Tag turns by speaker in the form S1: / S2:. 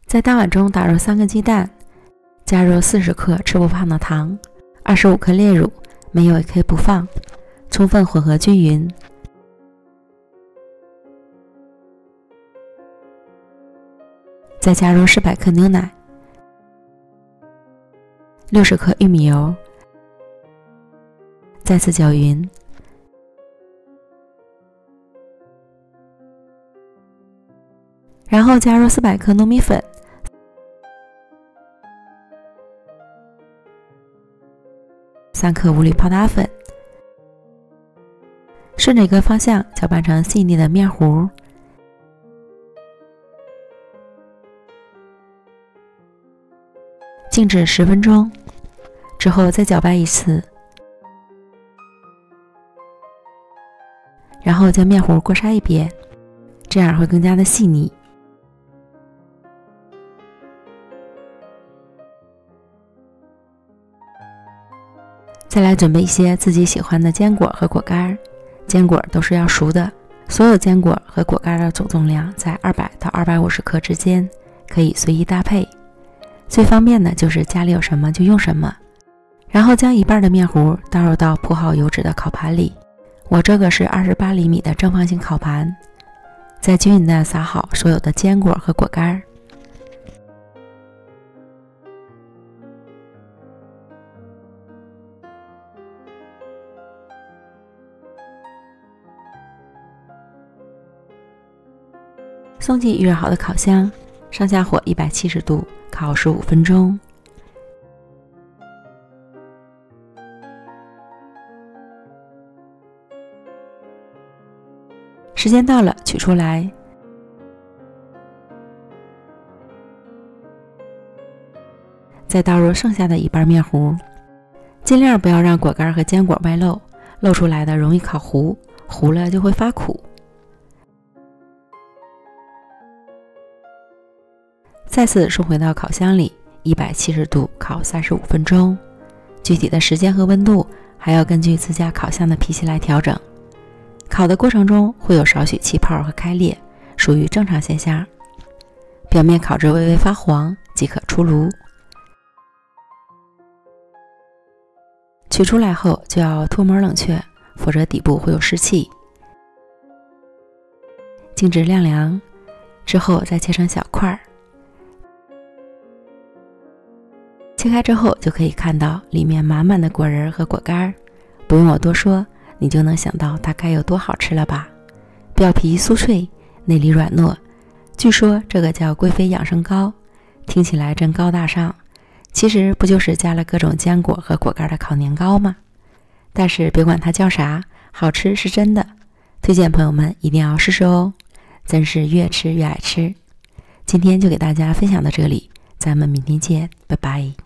S1: 在大碗中打入3个鸡蛋，加入40克吃不胖的糖，25克炼乳，没有也可以不放，充分混合均匀。再加入400克牛奶、60克玉米油，再次搅匀。然后加入400克糯米粉、3克无铝泡打粉，顺着一个方向搅拌成细腻的面糊。静置10分钟，之后再搅拌一次，然后将面糊过筛一遍，这样会更加的细腻。再来准备一些自己喜欢的坚果和果干，坚果都是要熟的，所有坚果和果干的总重量在200到250克之间，可以随意搭配。最方便的就是家里有什么就用什么。然后将一半的面糊倒入到铺好油脂的烤盘里，我这个是28厘米的正方形烤盘，再均匀的撒好所有的坚果和果干。送进预热好的烤箱，上下火170度烤15分钟。时间到了，取出来，再倒入剩下的一半面糊，尽量不要让果干和坚果外露，露出来的容易烤糊，糊了就会发苦。再次送回到烤箱里，170度烤35分钟。具体的时间和温度还要根据自家烤箱的脾气来调整。烤的过程中会有少许气泡和开裂，属于正常现象。表面烤至微微发黄即可出炉。取出来后就要脱模冷却，否则底部会有湿气。静置晾凉之后再切成小块。切开之后就可以看到里面满满的果仁和果干，不用我多说，你就能想到它该有多好吃了吧。表皮酥脆，内里软糯，据说这个叫贵妃养生糕，听起来真高大上，其实不就是加了各种坚果和果干的烤年糕吗？但是别管它叫啥，好吃是真的，推荐朋友们一定要试试哦，真是越吃越爱吃。今天就给大家分享到这里，咱们明天见，拜拜。